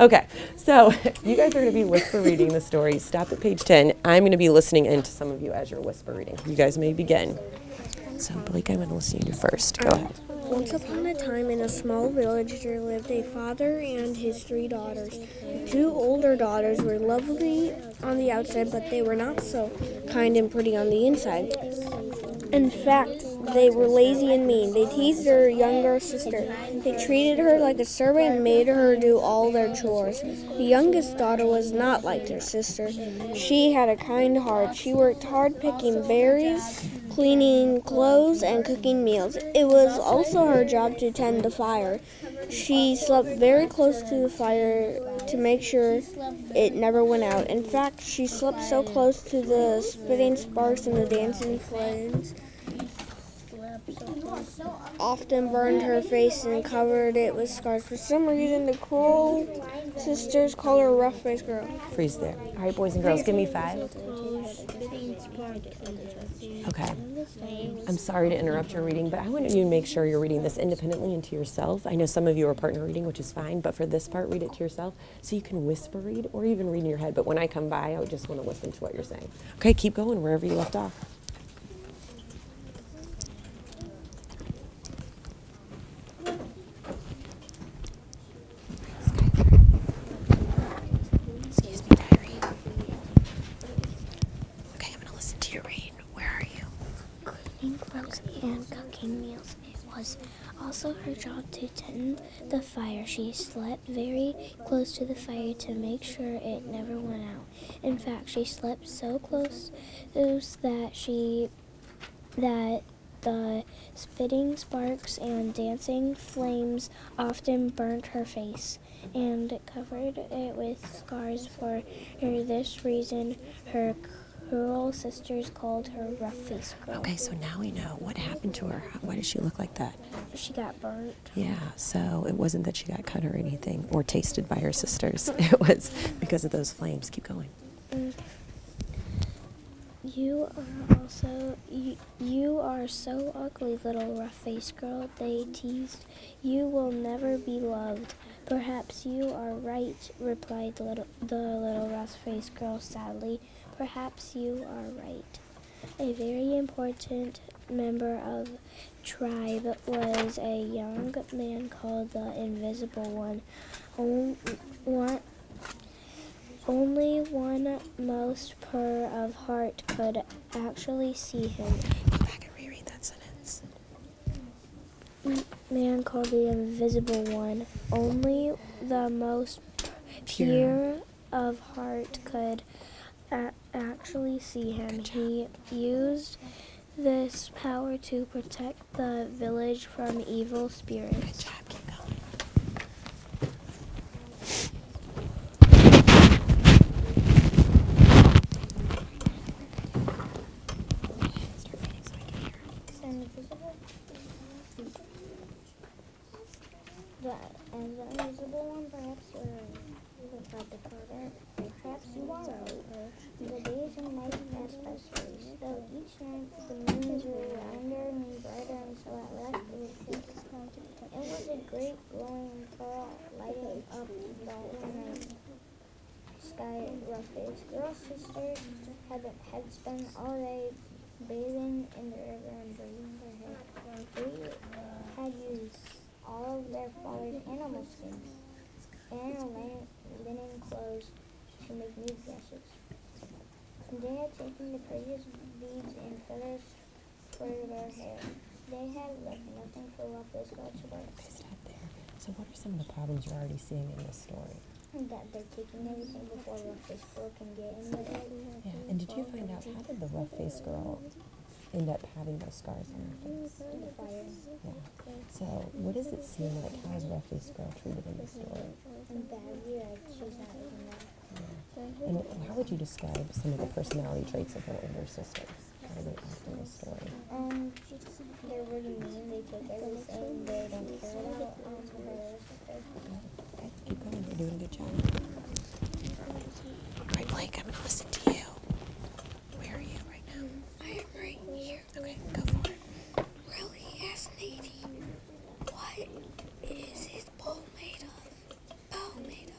Okay, so you guys are going to be whisper reading the story. Stop at page 10. I'm going to be listening in to some of you as you're whisper reading. You guys may begin. So, Blake, I'm going to listen to you first. Go ahead. Once upon a time, in a small village, there lived a father and his 3 daughters. The 2 older daughters were lovely on the outside, but they were not so kind and pretty on the inside. In fact, they were lazy and mean. They teased their younger sister. They treated her like a servant and made her do all their chores. The youngest daughter was not like her sister. She had a kind heart. She worked hard picking berries, cleaning clothes, and cooking meals. It was also her job to tend the fire. She slept very close to the fire to make sure it never went out. In fact, she slept so close to the spitting sparks and the dancing flames, often burned her face and covered it with scars. For some reason, the cruel sisters call her rough-faced girl. Freeze there. All right, boys and girls, give me 5. Okay. I'm sorry to interrupt your reading, but I want you to make sure you're reading this independently and to yourself. I know some of you are partner reading, which is fine, but for this part, read it to yourself so you can whisper read or even read in your head. But when I come by, I just want to listen to what you're saying. Okay, keep going wherever you left off. Excuse me, diary. Okay, I'm going to listen to your read. Where are you? Cleaning clothes and cooking meals. It was also her job to tend the fire. She slept very close to the fire to make sure it never went out. In fact, she slept so close that the spitting sparks and dancing flames often burnt her face and covered it with scars. For this reason, her cruel sisters called her rough-faced girl. Okay, so now we know what happened to her. Why does she look like that? She got burnt. Yeah, so it wasn't that she got cut or anything or tasted by her sisters. It was because of those flames. Keep going. You are so ugly, little rough-faced girl, they teased. You will never be loved. Perhaps you are right, replied the little rough-faced girl sadly. Perhaps you are right. A very important member of tribe was a young man called the Invisible One. Only one most pure of heart could actually see him. Go back and reread that sentence. Man called the Invisible One. Only the most pure of heart could actually see him. He used this power to protect the village from evil spirits. Good job. Keep going. The invisible one, perhaps replied the father. Perhaps you are right. The days and nights passed by slowly. Though each night the moons grew rounder and brighter until at last it was fixed. It was a great glowing pearl lighting up the whole night sky. Rough-faced girl sisters had spent all day bathing in the river and braiding their hair. They had used all of their father's animal skins and linen clothes to make new dresses. They had taken the prettiest beads and feathers for their hair. They had left nothing for rough-faced girl to wear. Okay, stop there. So what are some of the problems you're already seeing in this story? That they're taking everything before rough-faced girl can get in with it. Yeah, and did you find out how did the rough-faced girl end up having those scars on her face? The fire. Yeah. So what does it seem like? How is rough-faced girl treated in the story? Badly, like she's not even there. Yeah. And how would you describe some of the personality traits of her older sisters? How do they act in the story? They're really mean. They take everything. They don't care about her sisters. Okay, keep going. You're doing a good job. All right, Blake, I'm going to listen to you. Where are you right now? I am right here. Okay, go for it. Really, asked Nadine, what is his bowl made of? Bowl made of?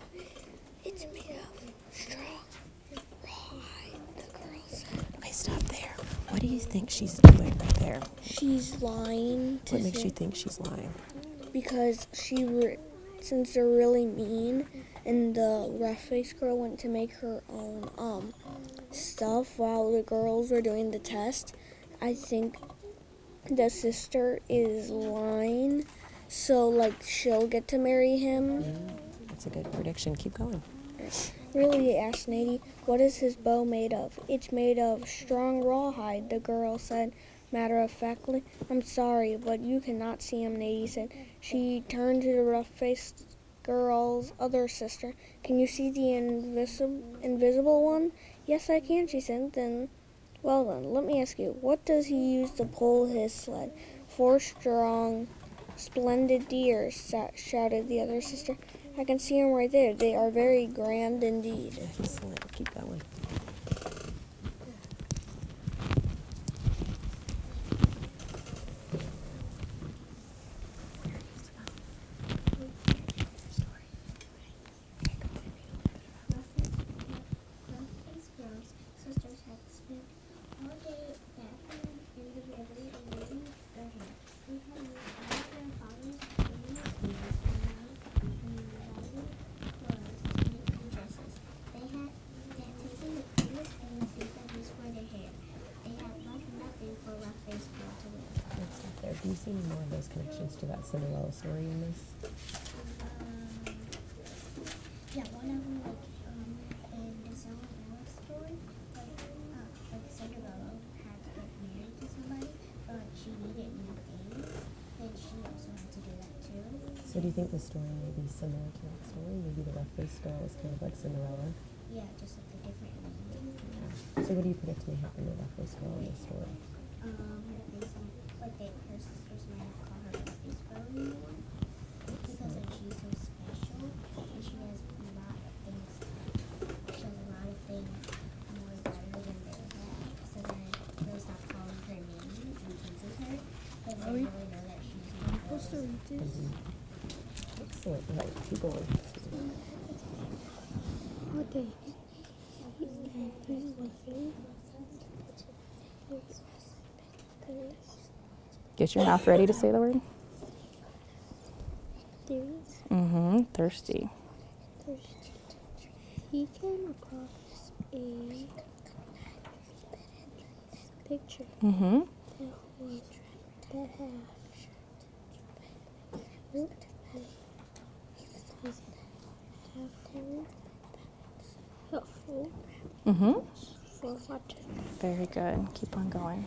think she's doing right there? She's lying. What makes you think she's lying? Because since they're really mean, and the rough-faced girl went to make her own stuff while the girls were doing the test, I think the sister is lying, so like she'll get to marry him. That's a good prediction. Keep going. Really, asked Nady, what is his bow made of? It's made of strong rawhide, the girl said matter-of-factly. I'm sorry, but you cannot see him, Nady said. She turned to the rough-faced girl's other sister. Can you see the invisible one? Yes, I can, she said. Well then, let me ask you, what does he use to pull his sled? 4 strong, splendid deer, shouted the other sister. I can see them right there. They are very grand indeed. Excellent. Keep going. Do you see any more of those connections to that Cinderella story in this? Yeah, one of them, in the Cinderella story, Cinderella had to get married to somebody, but she needed new things, and she also had to do that too. So do you think the story may be similar to that story? Maybe the rough-faced girl is kind of like Cinderella? Yeah, just like a different meaning. Yeah. So what do you predict may happen to the rough-faced girl in this story? Her sisters might not call her rough-faced girl anymore, because she's so special, and she has a lot of things. She has a lot of things more better than they have. So then they'll stop calling her names and teasing her, but they really know that she's not Supposed to read this? Excellent. Right. Keep going. Okay. Get your mouth ready to say the word. Theories. Thirsty. He came across a picture that had helpful for what? Very good. Keep on going.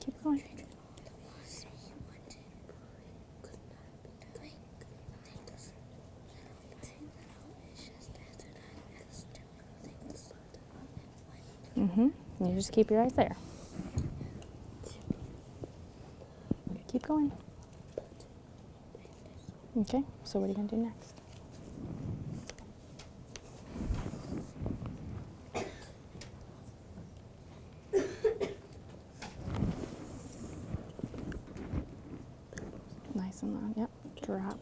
Keep going. You just keep your eyes there. Keep going. Okay, so what are you going to do next? Nice and loud. Yep. Drop.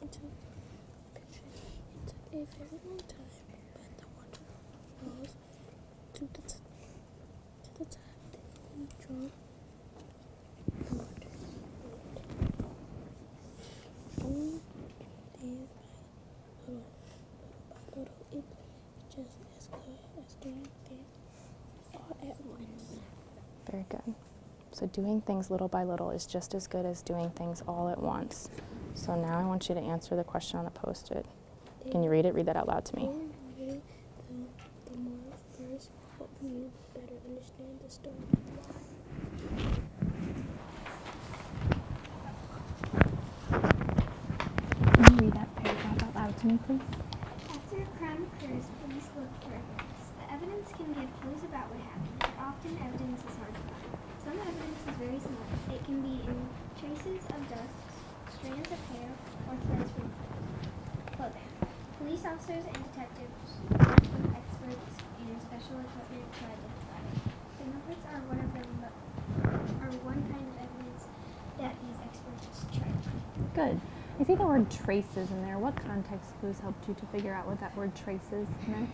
It took a very long time, but the water rose to the top. He drank the water. Only day by little, it just as good as doing things all at once. Very good. So doing things little by little is just as good as doing things all at once. So now I want you to answer the question on the Post-it. Can you read it? Read that out loud to me. The moral verse help you better understand the story. Can you read that paragraph out loud to me, please? After a crime occurs, police look for evidence. The evidence can give clues about what happened, but often evidence is hard to find. Some evidence is very small. It can be in traces of dust, strands of hair, or threads from clothing. Police officers and detectives work with experts and special equipment to identify it. Fingerprints are one kind of evidence Good. I see the word traces in there. What context clues helped you to figure out what that word traces meant?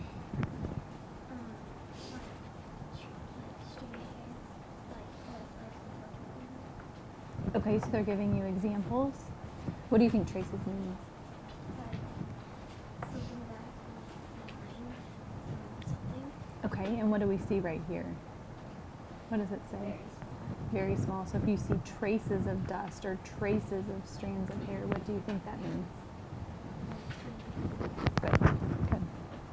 Okay, so they're giving you examples. What do you think traces means? Okay, and what do we see right here? What does it say? Very small. So if you see traces of dust or traces of strands of hair, what do you think that means?